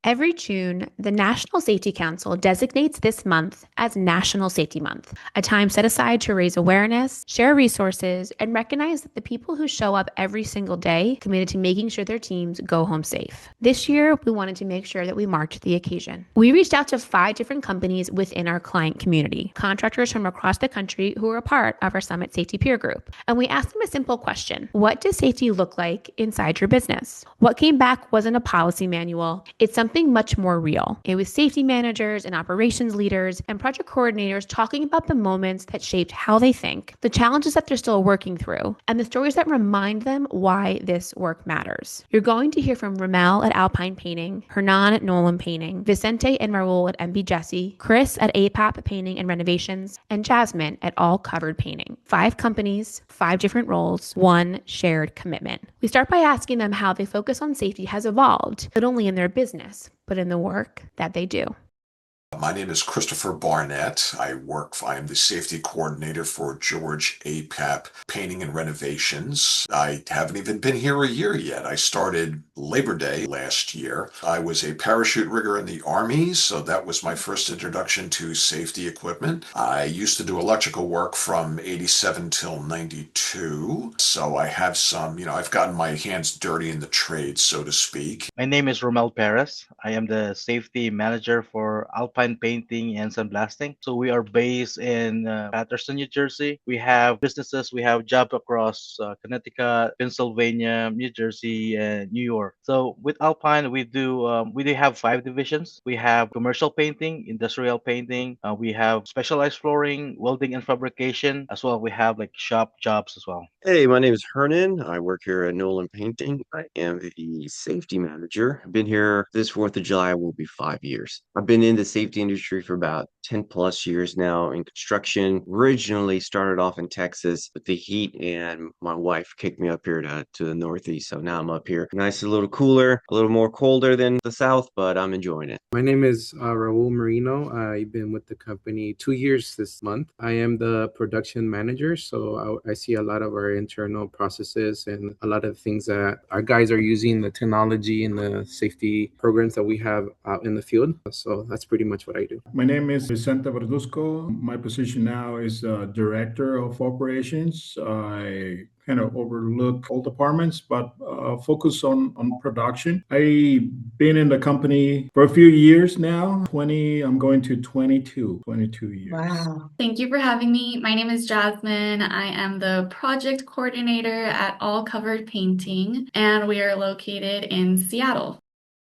Every June, the National Safety Council designates this month as National Safety Month, a time set aside to raise awareness, share resources, and recognize that the people who show up every single day committed to making sure their teams go home safe. This year, we wanted to make sure that we marked the occasion. We reached out to 5 different companies within our client community, contractors from across the country who are a part of our Summit Safety Peer Group, and we asked them a simple question: what does safety look like inside your business? What came back wasn't a policy manual, it's something much more real. It was safety managers and operations leaders and project coordinators talking about the moments that shaped how they think, the challenges that they're still working through, and the stories that remind them why this work matters. You're going to hear from Ramel at Alpine Painting, Hernan at Nolan Painting, Vicente and Raul at MB Jesse, Chris at APAP Painting and Renovations, and Jasmine at All Covered Painting. 5 companies, 5 different roles, 1 shared commitment. We start by asking them how they focus on safety has evolved, not only in their business, but in the work that they do. My name is Christopher Barnett. I am the safety coordinator for George APAP Painting and Renovations. I haven't even been here a year yet. I started Labor Day last year. I was a parachute rigger in the Army, so that was my first introduction to safety equipment. I used to do electrical work from 87 till 92, so I have I've gotten my hands dirty in the trade, so to speak. My name is Romel Perez. I am the safety manager for Alpine Painting and Sandblasting. So we are based in Paterson, New Jersey. We have businesses, we have jobs across Connecticut, Pennsylvania, New Jersey, and New York. So with Alpine, we do have 5 divisions. We have commercial painting, industrial painting. We have specialized flooring, welding and fabrication, as well. We have like shop jobs as well. Hey, my name is Hernan. I work here at Nolan Painting. I am the safety manager. I've been here this 4th of July will be 5 years. I've been in the safety industry for about 10 plus years now in construction. Originally started off in Texas with the heat, and my wife kicked me up here to the Northeast. So now I'm up here. Nice, a little cooler, a little more colder than the South, but I'm enjoying it. My name is Raul Marino. I've been with the company 2 years this month. I am the production manager, so I see a lot of our internal processes and a lot of things that our guys are using, the technology and the safety programs that we have out in the field. So that's pretty much what I do. My name is Vicente Verduzco. My position now is Director of Operations. I kind of overlook all departments, but focus on production. I've been in the company for a few years now. I'm going to 22 years. Wow. Thank you for having me. My name is Jasmine. I am the project coordinator at All Covered Painting, and we are located in Seattle.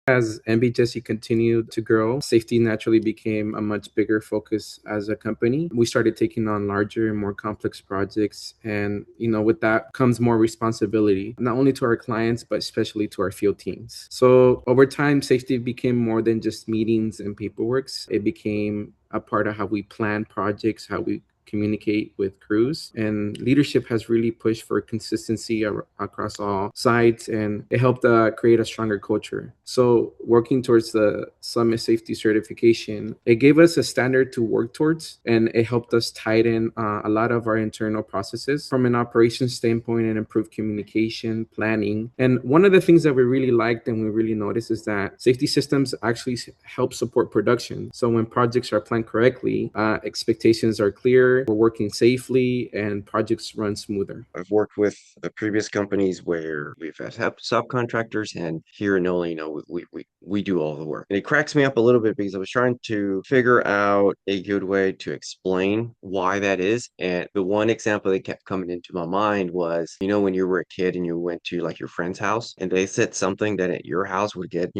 As MB Jesse continued to grow, safety naturally became a much bigger focus as a company. We started taking on larger and more complex projects. And, with that comes more responsibility, not only to our clients, but especially to our field teams. So over time, safety became more than just meetings and paperwork. It became a part of how we plan projects, how we communicate with crews, and leadership has really pushed for consistency across all sides, and it helped create a stronger culture. So working towards the Summit Safety certification, it gave us a standard to work towards, and it helped us tighten a lot of our internal processes from an operations standpoint and improve communication, planning. And one of the things that we really liked and we really noticed is that safety systems actually help support production. So when projects are planned correctly, expectations are clear, we're working safely, and projects run smoother. I've worked with the previous companies where we've had subcontractors, and here in Nolan, we do all the work. And it cracks me up a little bit because I was trying to figure out a good way to explain why that is. And the one example that kept coming into my mind was, when you were a kid and you went to like your friend's house and they said something that at your house would get,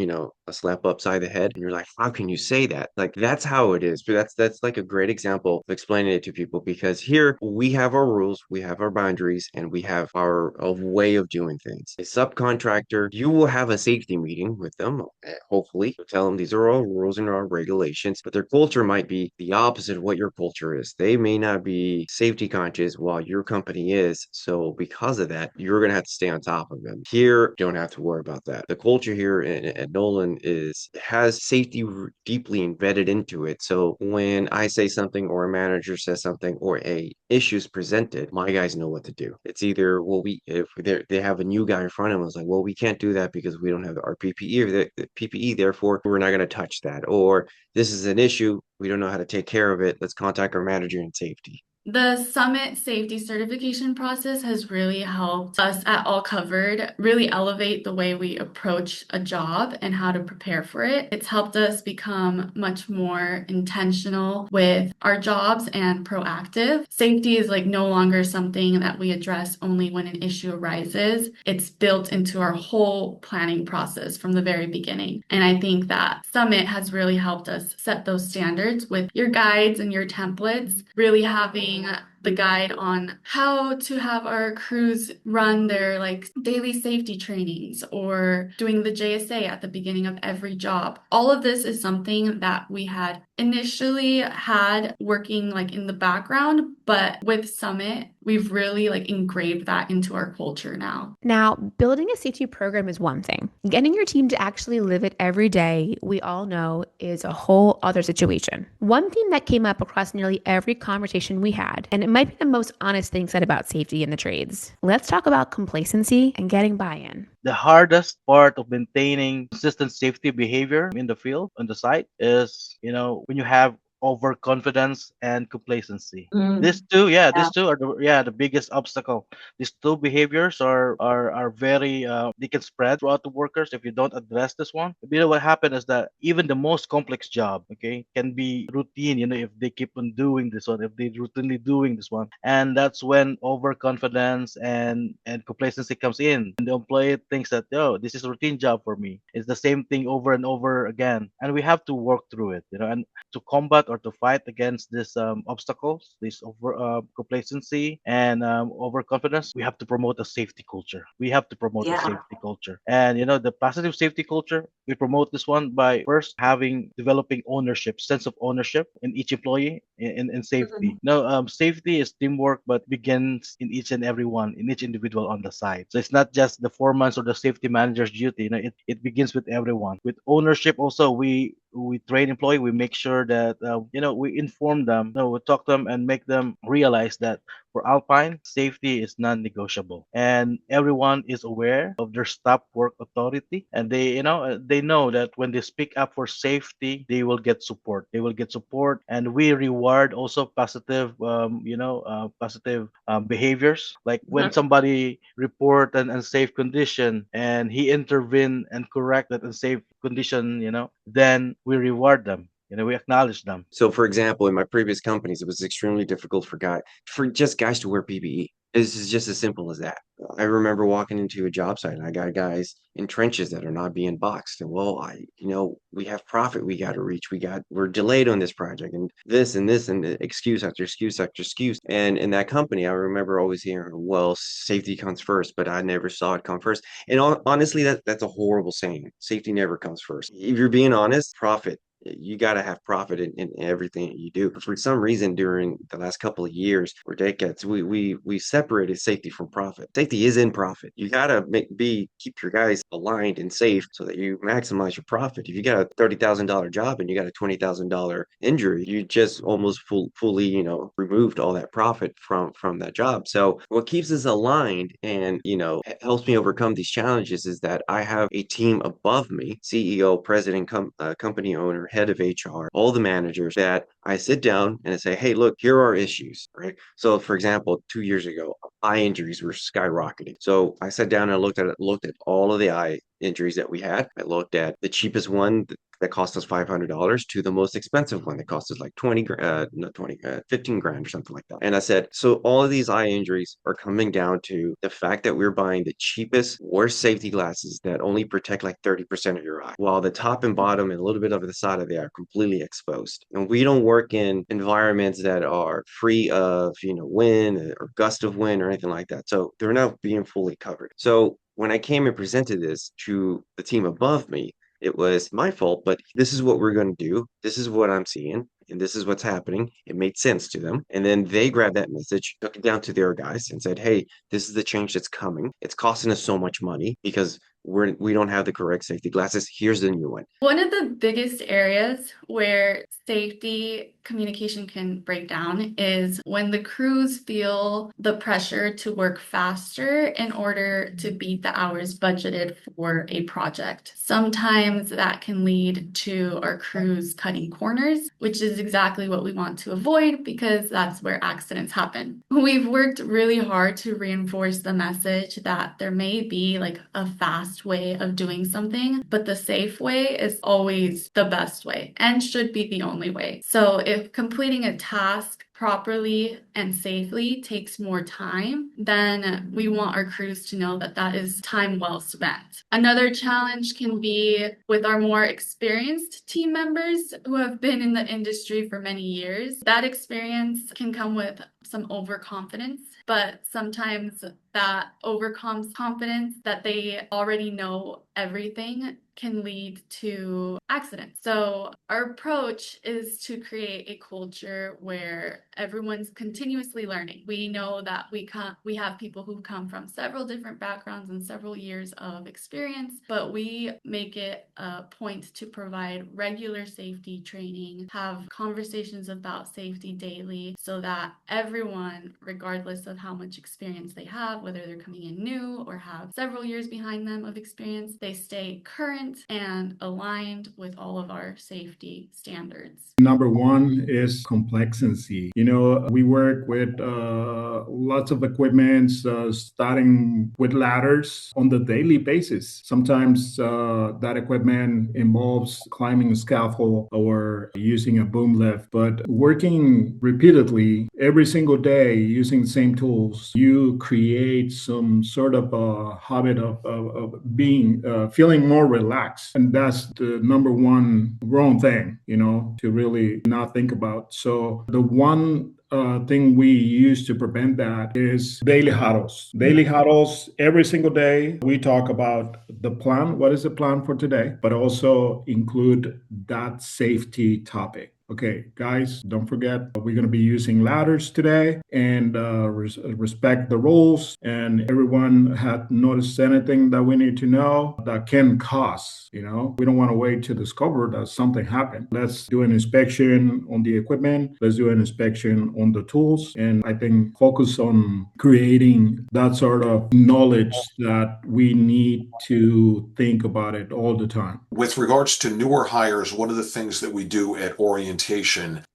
a slap upside the head. And you're like, how can you say that? Like, that's how it is. But that's like a great example of explaining it to people, because here we have our rules, we have our boundaries, and we have our way of doing things. A subcontractor, you will have a safety meeting with them, hopefully. You'll tell them these are all rules and our regulations, but their culture might be the opposite of what your culture is. They may not be safety conscious while your company is. So because of that, you're going to have to stay on top of them. Here, you don't have to worry about that. The culture here at Nolan has safety deeply embedded into it. So when I say something or a manager says something, something or a issue's presented, my guys know what to do. It's either, well, if they have a new guy in front of them, it's like, well, we can't do that because we don't have our PPE or the PPE, therefore we're not going to touch that. Or this is an issue, we don't know how to take care of it. Let's contact our manager in safety. The Summit Safety Certification process has really helped us at All Covered really elevate the way we approach a job and how to prepare for it. It's helped us become much more intentional with our jobs and proactive. Safety is like no longer something that we address only when an issue arises. It's built into our whole planning process from the very beginning. And I think that Summit has really helped us set those standards with your guides and your templates, really having the guide on how to have our crews run their like daily safety trainings or doing the JSA at the beginning of every job. All of this is something that we had initially had working like in the background, but with Summit, we've really like engraved that into our culture now. Now, building a safety program is one thing. Getting your team to actually live it every day, we all know, is a whole other situation. One theme that came up across nearly every conversation we had, and it might be the most honest thing said about safety in the trades. Let's talk about complacency and getting buy-in. The hardest part of maintaining consistent safety behavior in the field, on the site, is, when you have overconfidence and complacency. These two are the biggest obstacle. These two behaviors are very they can spread throughout the workers if you don't address this one. What happened is that even the most complex job, okay, can be routine. If they keep on doing this one, if they routinely doing this one, and that's when overconfidence and complacency comes in. And the employee thinks that, oh, this is a routine job for me. It's the same thing over and over again, and we have to work through it. And to combat or to fight against these obstacles, this complacency and overconfidence, we have to promote a safety culture. We have to promote a safety culture, and the positive safety culture. We promote this one by first developing ownership, sense of ownership in each employee in safety. Safety is teamwork, but begins in each and every one, in each individual on the site. So it's not just the foreman's or the safety manager's duty. It begins with everyone. With ownership, also we train employee. We make sure that we inform them. We talk to them and make them realize that for Alpine, safety is non-negotiable, and everyone is aware of their stop work authority, and they know that when they speak up for safety, they will get support. They will get support, and we reward also positive, positive behaviors. Like when somebody report an unsafe condition and he intervene and correct that unsafe condition, then we reward them. We acknowledge them. So, for example, in my previous companies, it was extremely difficult for guys to wear PPE. This is just as simple as that. I remember walking into a job site and I got guys in trenches that are not being boxed. And we have profit we got to reach. We're delayed on this project and this and excuse after excuse after excuse. And in that company, I remember always hearing, well, safety comes first, but I never saw it come first. And honestly, that's a horrible saying. Safety never comes first. If you're being honest, profit. You got to have profit in everything you do. For some reason, during the last couple of years or decades, we separated safety from profit. Safety is in profit. You got to keep your guys aligned and safe so that you maximize your profit. If you got a $30,000 job and you got a $20,000 injury, you just almost fully removed all that profit from that job. So what keeps us aligned and helps me overcome these challenges is that I have a team above me, CEO, president, company owner, head of HR, all the managers, that I sit down and I say, hey, look, here are issues, right? So for example, 2 years ago, eye injuries were skyrocketing. So I sat down and looked at all of the eye injuries that we had. I looked at the cheapest one that cost us $500 to the most expensive one that cost us like 15 grand or something like that. And I said, so all of these eye injuries are coming down to the fact that we're buying the cheapest, worst safety glasses that only protect like 30% of your eye, while the top and bottom and a little bit of the side of the eye are completely exposed. And we don't work in environments that are free of, wind or gust of wind or anything like that. So they're not being fully covered. So when I came and presented this to the team above me, it was my fault, but this is what we're going to do. This is what I'm seeing, and this is what's happening. It made sense to them. And then they grabbed that message, took it down to their guys and said, hey, this is the change that's coming. It's costing us so much money because we don't have the correct safety glasses. Here's the new one. One of the biggest areas where safety communication can break down is when the crews feel the pressure to work faster in order to beat the hours budgeted for a project. Sometimes that can lead to our crews cutting corners, which is exactly what we want to avoid because that's where accidents happen. We've worked really hard to reinforce the message that there may be like a fast way of doing something, but the safe way is always the best way and should be the only way. So if completing a task properly and safely takes more time, then we want our crews to know that that is time well spent. Another challenge can be with our more experienced team members who have been in the industry for many years. That experience can come with some overconfidence, but sometimes that overconfidence that they already know everything can lead to accidents. So our approach is to create a culture where everyone's continuously learning. We know that we have people who come from several different backgrounds and several years of experience, but we make it a point to provide regular safety training, have conversations about safety daily so that everyone, regardless of how much experience they have, whether they're coming in new or have several years behind them of experience, they stay current and aligned with all of our safety standards. Number one is complexity. We work with lots of equipment, starting with ladders on the daily basis. Sometimes that equipment involves climbing a scaffold or using a boom lift, but working repeatedly every single day using the same tools, you create some sort of a habit of being feeling more relaxed, and that's the number one wrong thing, to really not think about. So the one thing we use to prevent that is daily huddles. Daily huddles every single day. We talk about the plan. What is the plan for today? But also include that safety topic. Okay, guys, don't forget we're going to be using ladders today and respect the rules. And everyone had noticed anything that we need to know that can cause, we don't want to wait to discover that something happened. Let's do an inspection on the equipment. Let's do an inspection on the tools. And I think focus on creating that sort of knowledge that we need to think about it all the time. With regards to newer hires, one of the things that we do at orientation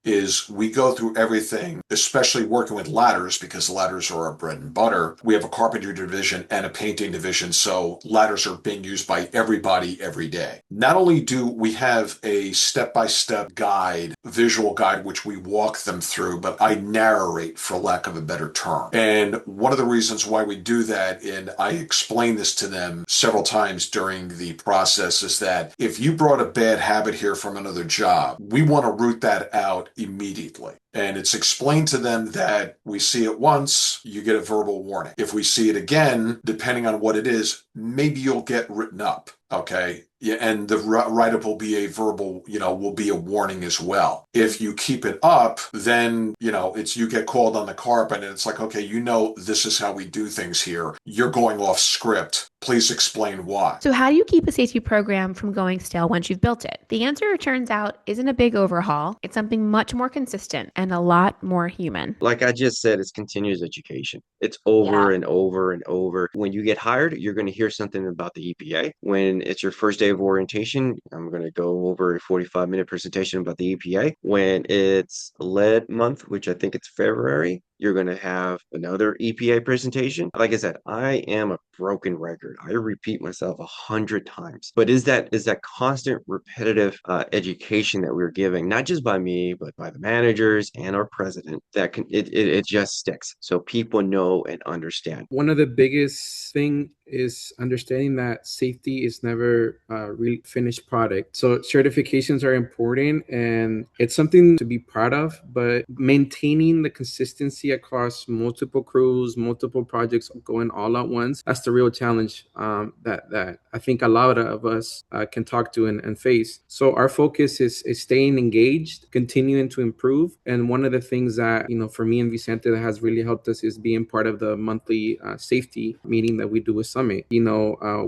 is we go through everything, especially working with ladders, because ladders are our bread and butter. We have a carpentry division and a painting division, so ladders are being used by everybody every day. Not only do we have a step-by-step guide, visual guide, which we walk them through, but I narrate, for lack of a better term. And one of the reasons why we do that, and I explain this to them several times during the process, is that if you brought a bad habit here from another job, we want to root that out immediately. And it's explained to them that we see it once, you get a verbal warning. If we see it again, depending on what it is, maybe you'll get written up. Okay. Yeah, and the write-up will be a verbal, will be a warning as well. If you keep it up, then, it's you get called on the carpet and it's like, okay, this is how we do things here. You're going off script. Please explain why. So how do you keep a safety program from going stale once you've built it? The answer, it turns out, isn't a big overhaul. It's something much more consistent and a lot more human. Like I just said, it's continuous education. It's over and over and over. When you get hired, you're going to hear something about the EPA. When it's your first day of orientation, I'm going to go over a 45-minute presentation about the EPA. When it's lead month, which I think it's February, you're going to have another EPA presentation. Like I said, I am a broken record. I repeat myself 100 times. But is that constant repetitive education that we're giving, not just by me, but by the managers and our president, that it just sticks. So people know and understand. One of the biggest thing is understanding that safety is never a really finished product. So certifications are important and it's something to be proud of, but maintaining the consistency across multiple crews, multiple projects going all at once, that's the real challenge that I think a lot of us can talk to and face. So our focus is staying engaged, continuing to improve. And one of the things that, for me and Vicente that has really helped us is being part of the monthly safety meeting that we do with summit.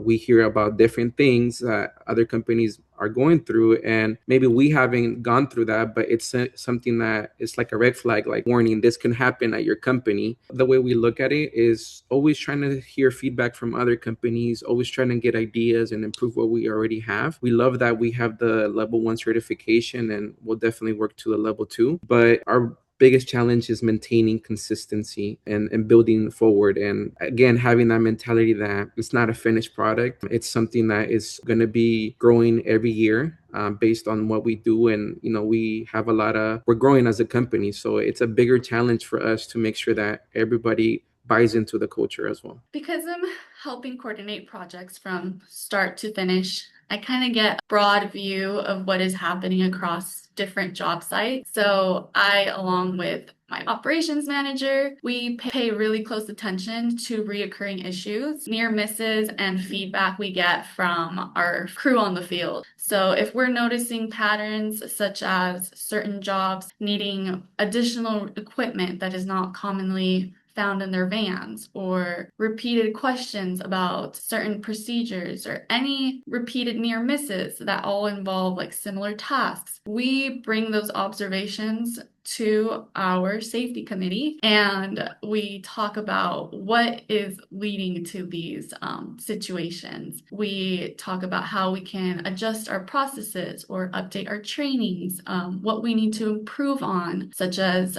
We hear about different things that other companies are going through, and maybe we haven't gone through that, but it's something that is like a red flag, like warning, this can happen at your company. The way we look at it is always trying to hear feedback from other companies, always trying to get ideas and improve what we already have. We love that we have the level 1 certification, and we'll definitely work to the level 2, but our biggest challenge is maintaining consistency and building forward. And again, having that mentality that it's not a finished product. It's something that is going to be growing every year based on what we do. And, we're growing as a company. So it's a bigger challenge for us to make sure that everybody buys into the culture as well. Because I'm helping coordinate projects from start to finish, I kind of get a broad view of what is happening across different job sites. So I, along with my operations manager, we pay really close attention to reoccurring issues, near misses, and feedback we get from our crew on the field. So if we're noticing patterns such as certain jobs needing additional equipment that is not commonly found in their vans, or repeated questions about certain procedures, or any repeated near misses that all involve like similar tasks, we bring those observations to our safety committee and we talk about what is leading to these situations. We talk about how we can adjust our processes or update our trainings, what we need to improve on, such as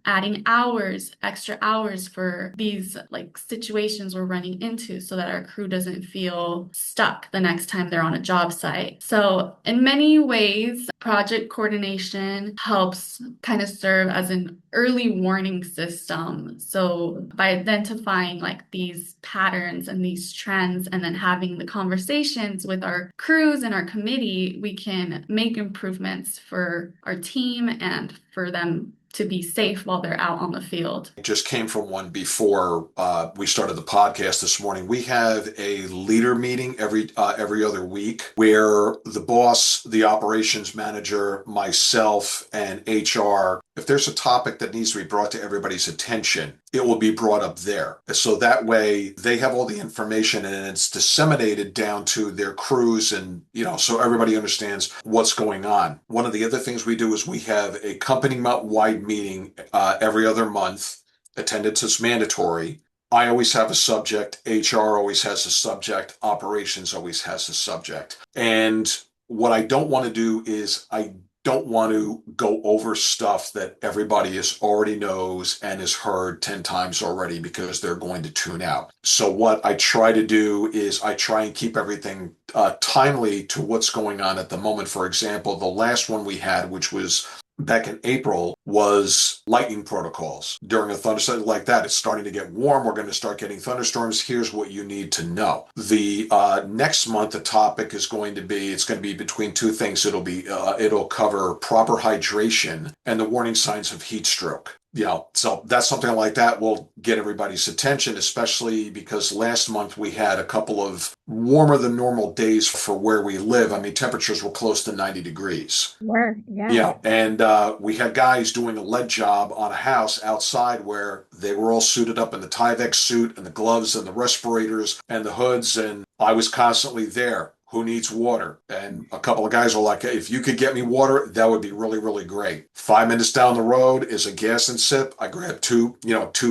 adding extra hours for these like situations we're running into so that our crew doesn't feel stuck the next time they're on a job site. So in many ways, project coordination helps kind of serve as an early warning system. So by identifying like these patterns and these trends and then having the conversations with our crews and our committee, we can make improvements for our team and for them to be safe while they're out on the field. I just came from one before we started the podcast this morning. We have a leader meeting every other week where the boss, the operations manager, myself, and HR, if there's a topic that needs to be brought to everybody's attention, it will be brought up there. So that way they have all the information and it's disseminated down to their crews and, so everybody understands what's going on. One of the other things we do is we have a company-wide meeting every other month. Attendance is mandatory. I always have a subject. HR always has a subject. Operations always has a subject. And what I don't want to do is I don't want to go over stuff that everybody already knows and has heard 10 times already because they're going to tune out. So what I try to do is I try and keep everything timely to what's going on at the moment. For example, the last one we had, which was back in April, was lightning protocols. During a thunderstorm like that, it's starting to get warm. We're going to start getting thunderstorms. Here's what you need to know. The next month, the topic is going to be, it's going to be between two things. It'll cover proper hydration and the warning signs of heat stroke. So that's something like that will get everybody's attention, especially because last month we had a couple of warmer than normal days for where we live. I mean, temperatures were close to 90 degrees. Yeah. And we had guys doing a lead job on a house outside where they were all suited up in the Tyvek suit and the gloves and the respirators and the hoods. And I was constantly there. Who needs water? And a couple of guys were like, hey, if you could get me water, that would be really, really great. 5 minutes down the road is a gas and sip. I grab two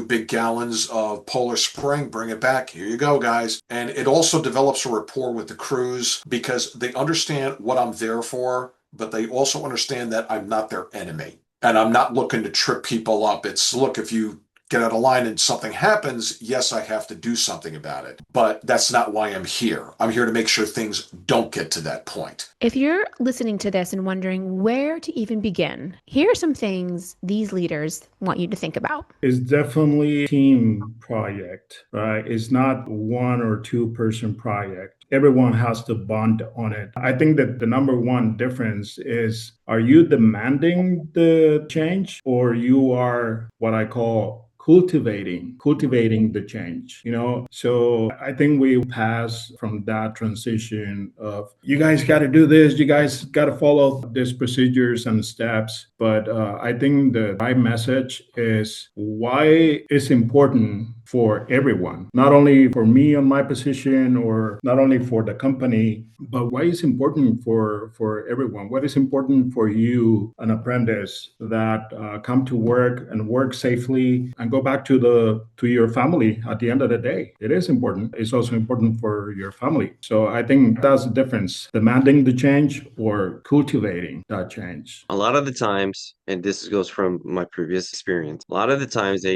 big gallons of Polar Spring, bring it back. Here you go, guys. And it also develops a rapport with the crews because they understand what I'm there for, but they also understand that I'm not their enemy. And I'm not looking to trip people up. It's, look, if you get out of line and something happens, yes, I have to do something about it. But that's not why I'm here. I'm here to make sure things don't get to that point. If you're listening to this and wondering where to even begin, here are some things these leaders want you to think about. It's definitely a team project, right? It's not one or two person project. Everyone has to bond on it. I think that the number one difference is, are you demanding the change or you are what I call cultivating the change, So I think we pass from that transition of, you guys got to do this, you guys got to follow these procedures and steps. But I think the right message is why it's important for everyone, not only for me on my position or not only for the company, but why is important for everyone? What is important for you, an apprentice that come to work and work safely and go back to your family at the end of the day? It is important. It's also important for your family. So I think that's the difference: demanding the change or cultivating that change. A lot of the times, and this goes from my previous experience, a lot of the times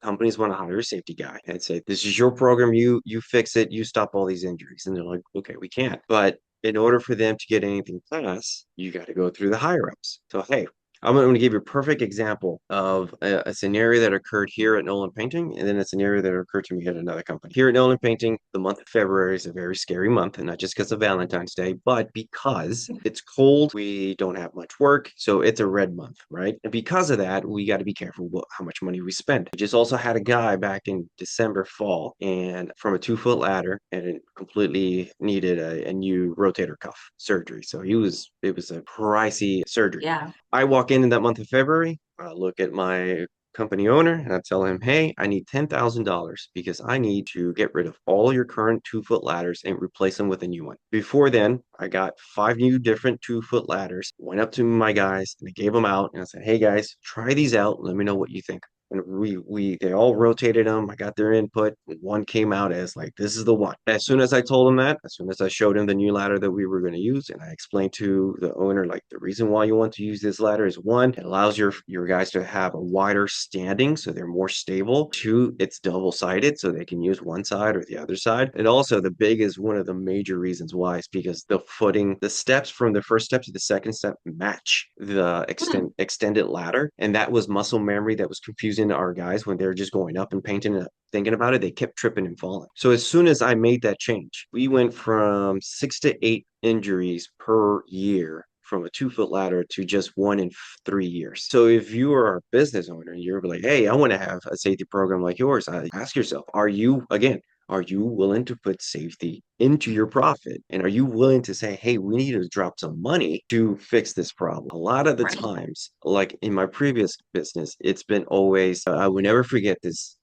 companies want to hire a safety guy and say, "This is your program. You fix it. You stop all these injuries." And they're like, "Okay, we can't." But in order for them to get anything past, you got to go through the higher ups. So hey, I'm going to give you a perfect example of a scenario that occurred here at Nolan Painting, and then a scenario that occurred to me at another company. Here at Nolan Painting, the month of February is a very scary month, and not just because of Valentine's Day, but because it's cold, we don't have much work, so it's a red month, right? And because of that, we got to be careful how much money we spend. We just also had a guy back in December fall, and from a 2-foot ladder, and it completely needed a new rotator cuff surgery. So it was a pricey surgery. Yeah. I walk in that month of February, I look at my company owner and I tell him, hey, I need $10,000 because I need to get rid of all your current 2-foot ladders and replace them with a new one. Before then, I got 5 new different 2-foot ladders, went up to my guys and I gave them out and I said, hey guys, try these out. Let me know what you think. And they all rotated them. I got their input. One came out as like, this is the one. As soon as I told him that, as soon as I showed him the new ladder that we were going to use, and I explained to the owner, like, the reason why you want to use this ladder is, one, it allows your guys to have a wider standing so they're more stable. Two, it's double-sided so they can use one side or the other side. And also the biggest, one of the major reasons why is because the footing, the steps from the first step to the second step match the extended ladder. And that was muscle memory that was confusing to our guys when they were just going up and painting and thinking about it. They kept tripping and falling. So as soon as I made that change, we went from 6 to 8 injuries per year from a 2-foot ladder to just 1 in 3 years. So if you are a business owner and you're like, hey, I want to have a safety program like yours, I ask yourself, are you willing to put safety into your profit? And are you willing to say, hey, we need to drop some money to fix this problem? A lot of the times, like in my previous business, it's been always, I will never forget this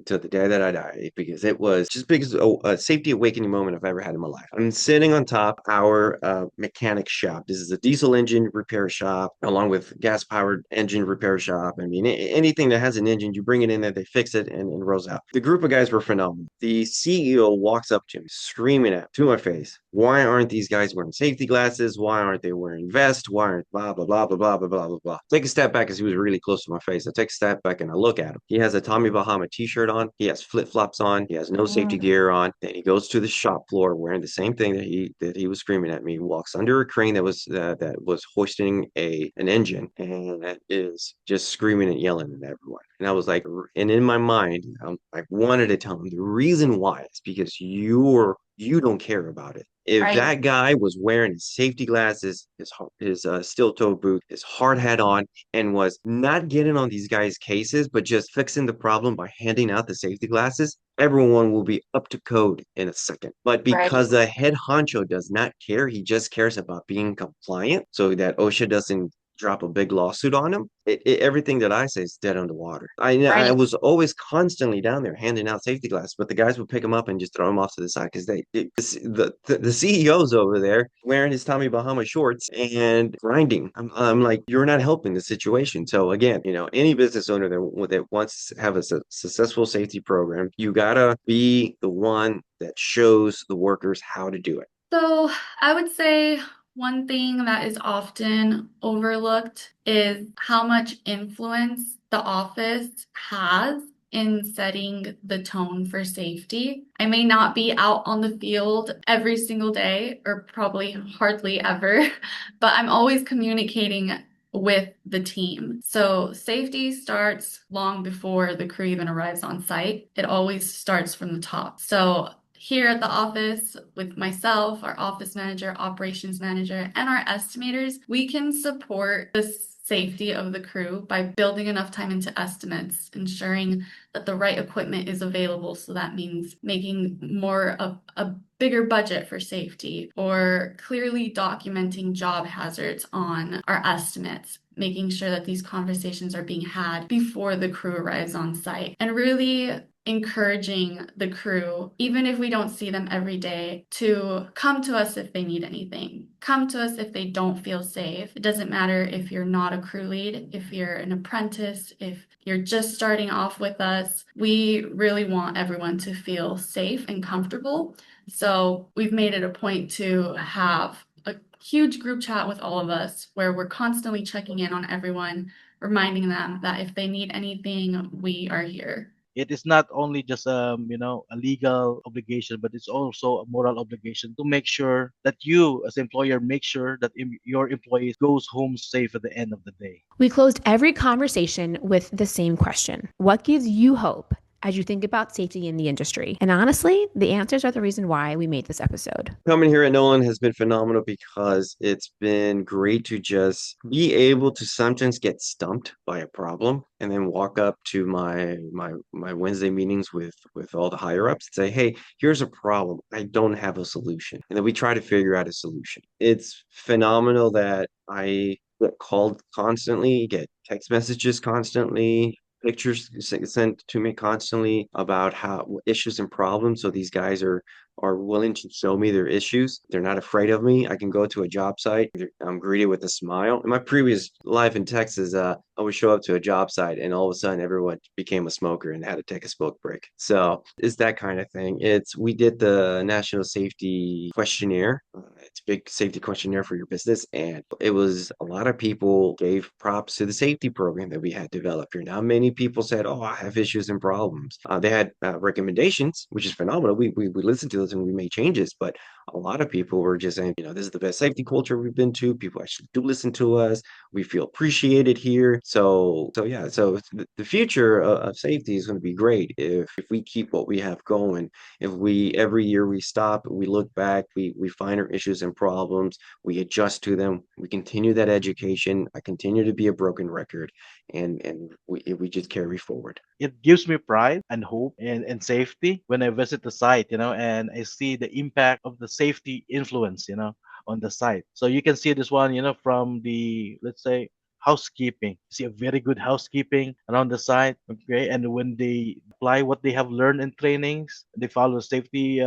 till the day that I die, because it was just because a safety awakening moment I've ever had in my life. I'm sitting on top of our mechanic shop. This is a diesel engine repair shop along with gas powered engine repair shop. I mean, anything that has an engine, you bring it in there, they fix it and rolls out. The group of guys were phenomenal. The CEO walks up to me screaming to my face, why aren't these guys wearing safety glasses? Why aren't they wearing vests? Why aren't blah, blah, blah, blah, blah, blah, blah, blah, blah. Take a step back because he was really close to my face. I take a step back and I look at him. He has a Tommy Bahama t-shirt on. He has flip-flops on. He has no safety gear on. Then he goes to the shop floor wearing the same thing that he was screaming at me. He walks under a crane that was hoisting an engine and is just screaming and yelling at everyone. And I was like, and in my mind, I wanted to tell him the reason why is because you don't care about it. If that guy was wearing his safety glasses, his steel-toe boot, his hard hat on, and was not getting on these guys' cases, but just fixing the problem by handing out the safety glasses, everyone will be up to code in a second. But because the head honcho does not care, he just cares about being compliant so that OSHA doesn't drop a big lawsuit on him, everything that I say is dead on the water. I was always constantly down there handing out safety glasses, but the guys would pick them up and just throw them off to the side because the CEO's over there wearing his Tommy Bahama shorts and grinding. I'm like, you're not helping the situation. So again, any business owner that wants to have a successful safety program, you gotta be the one that shows the workers how to do it. So I would say one thing that is often overlooked is how much influence the office has in setting the tone for safety. I may not be out on the field every single day, or probably hardly ever, but I'm always communicating with the team. So safety starts long before the crew even arrives on site. It always starts from the top. So here at the office with myself, our office manager, operations manager, and our estimators, we can support the safety of the crew by building enough time into estimates, ensuring that the right equipment is available. So that means making more of a bigger budget for safety, or clearly documenting job hazards on our estimates, making sure that these conversations are being had before the crew arrives on site. And really, encouraging the crew, even if we don't see them every day, to come to us if they need anything. Come to us if they don't feel safe. It doesn't matter if you're not a crew lead, if you're an apprentice, if you're just starting off with us. We really want everyone to feel safe and comfortable. So we've made it a point to have a huge group chat with all of us where we're constantly checking in on everyone, reminding them that if they need anything, we are here. It is not only just a legal obligation, but it's also a moral obligation to make sure that you as employer make sure that your employees goes home safe at the end of the day. We closed every conversation with the same question. What gives you hope as you think about safety in the industry? And honestly, the answers are the reason why we made this episode. Coming here at Nolan has been phenomenal because it's been great to just be able to sometimes get stumped by a problem and then walk up to my Wednesday meetings with all the higher ups and say, "Hey, here's a problem. I don't have a solution." And then we try to figure out a solution. It's phenomenal that I get called constantly, get text messages constantly, pictures sent to me constantly about how issues and problems. So these guys are willing to show me their issues. They're not afraid of me. I can go to a job site. I'm greeted with a smile. In my previous life in Texas, I would show up to a job site and all of a sudden everyone became a smoker and had to take a smoke break. So it's that kind of thing. We did the national safety questionnaire. It's a big safety questionnaire for your business. And it was a lot of people gave props to the safety program that we had developed here. Now, many people said, "Oh, I have issues and problems." They had recommendations, which is phenomenal. We listened to those and we made changes, but a lot of people were just saying, "This is the best safety culture we've been to. People actually do listen to us. We feel appreciated here." So yeah, so the future of safety is going to be great if we keep what we have going. If we every year we stop, we look back, we find our issues and problems, we adjust to them, we continue that education. I continue to be a broken record, and we just carry forward. It gives me pride and hope and safety when I visit the site, and I see the impact of the safety influence, on the site. So you can see this one, from the, let's say, housekeeping. See a very good housekeeping around the site. Okay. And when they apply what they have learned in trainings, they follow safety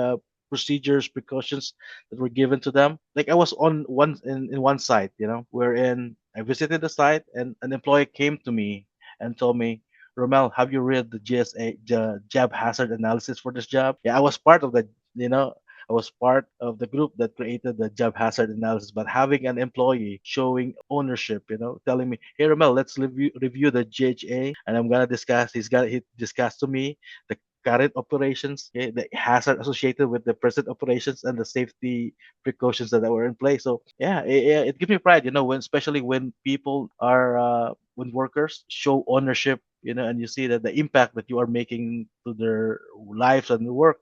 procedures, precautions that were given to them. Like I was on one site, wherein I visited the site and an employee came to me and told me, "Romel, have you read the GSA, the job hazard analysis for this job?" Yeah, I was part of the, you know, I was part of the group that created the job hazard analysis. But having an employee showing ownership, telling me, "Hey, Romel, let's review the GHA, and I'm gonna discuss." He discussed to me the current operations, okay, the hazard associated with the present operations, and the safety precautions that were in place. So yeah, it gives me pride, when especially when people are when workers show ownership, and you see that the impact that you are making to their lives and work.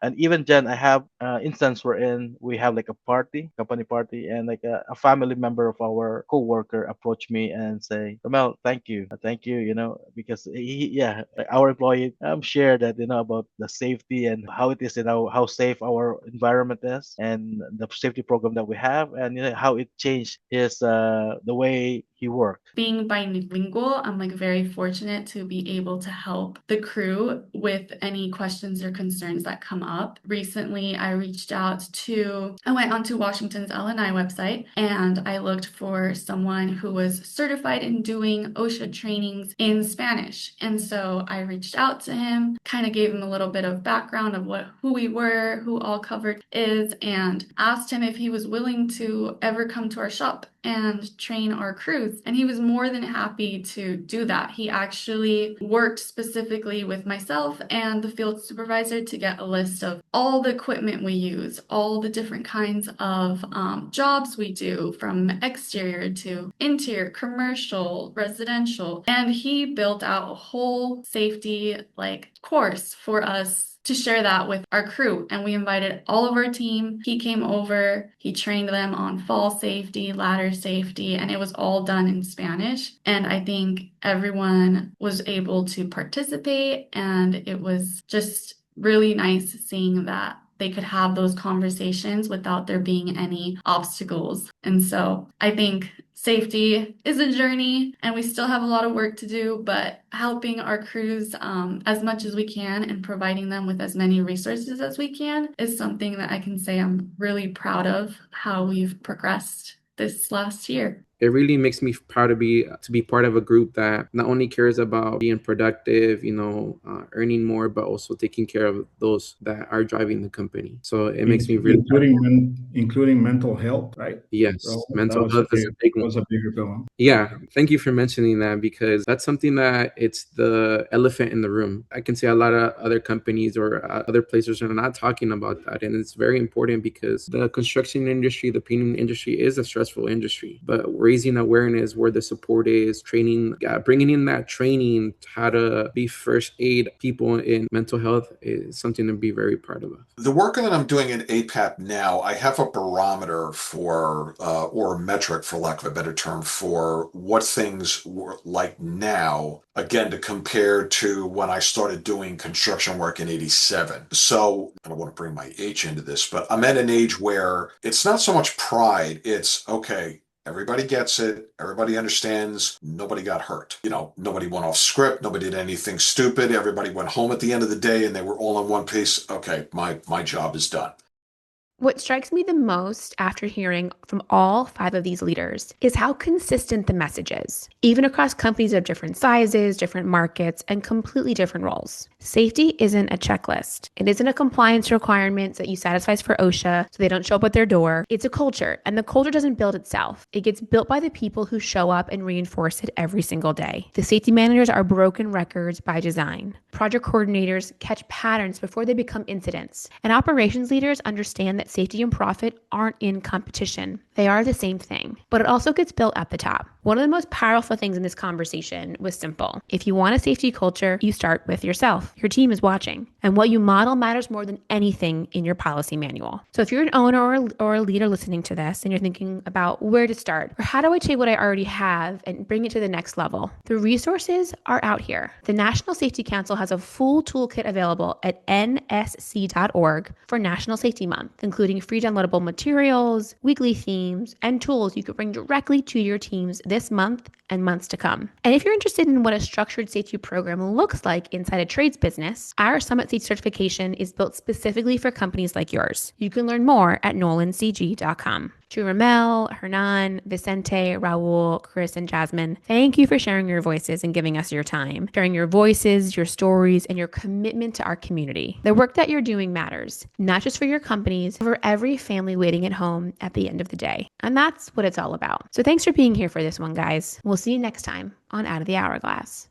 And even Jen, I have instance wherein we have like a party, company party, and like a family member of our co-worker approached me and say, "Romel, thank you, because yeah, our employee shared that, about the safety and how it is, how safe our environment is, and the safety program that we have, and how it changed his the way he worked." Being bilingual, I'm like very fortunate to be able to help the crew with any questions or concerns that come up. Recently, I went onto Washington's L&I website and I looked for someone who was certified in doing OSHA trainings in Spanish. And so I reached out to him, kind of gave him a little bit of background of who we were, who All Covered is, and asked him if he was willing to ever come to our shop and train our crews. And he was more than happy to do that. He actually worked specifically with myself and the field supervisor to get a list of all the equipment we use, all the different kinds of jobs we do, from exterior to interior, commercial, residential. And he built out a whole safety course for us to share that with our crew. And we invited all of our team. He came over, he trained them on fall safety, ladder safety, and it was all done in Spanish. And I think everyone was able to participate, and it was just really nice seeing that they could have those conversations without there being any obstacles. And so I think Safety is a journey and we still have a lot of work to do, but helping our crews as much as we can and providing them with as many resources as we can is something that I can say I'm really proud of how we've progressed this last year. It really makes me proud to be part of a group that not only cares about being productive, earning more, but also taking care of those that are driving the company. So it makes me really proud. Including mental health, right? Yes, So mental health is a big one. was a bigger goal. Yeah, thank you for mentioning that because that's something that it's the elephant in the room. I can say a lot of other companies or other places are not talking about that. And it's very important because the construction industry, the painting industry is a stressful industry. But raising awareness where the support is, training, bringing in that training how to be first aid people in mental health is something to be very proud of. The work that I'm doing in APAP now, I have a barometer for, or a metric, for lack of a better term, for what things were like now, again, to compare to when I started doing construction work in 87. So I don't want to bring my age into this, but I'm at an age where it's not so much pride, it's okay. Everybody gets it. Everybody understands. Nobody got hurt. Nobody went off script. Nobody did anything stupid. Everybody went home at the end of the day and they were all in one piece. Okay, my job is done. What strikes me the most after hearing from all 5 of these leaders is how consistent the message is, even across companies of different sizes, different markets, and completely different roles. Safety isn't a checklist. It isn't a compliance requirement that you satisfy for OSHA so they don't show up at their door. It's a culture, and the culture doesn't build itself. It gets built by the people who show up and reinforce it every single day. The safety managers are broken records by design. Project coordinators catch patterns before they become incidents. And operations leaders understand that safety and profit aren't in competition. They are the same thing, but it also gets built at the top. One of the most powerful things in this conversation was simple. If you want a safety culture, you start with yourself. Your team is watching, and what you model matters more than anything in your policy manual. So if you're an owner or a leader listening to this and you're thinking about where to start, or how do I take what I already have and bring it to the next level, the resources are out here. The National Safety Council has a full toolkit available at nsc.org for National Safety Month, including free downloadable materials, weekly themes, and tools you could bring directly to your teams this month and months to come. And if you're interested in what a structured safety program looks like inside a trades business, our Summit Safety certification is built specifically for companies like yours. You can learn more at nolancg.com. To Ramel, Hernan, Vicente, Raul, Chris, and Jasmine, thank you for sharing your voices and giving us your time, sharing your voices, your stories, and your commitment to our community. The work that you're doing matters, not just for your companies, but for every family waiting at home at the end of the day. And that's what it's all about. So thanks for being here for this one, guys. We'll see you next time on Out of the Hourglass.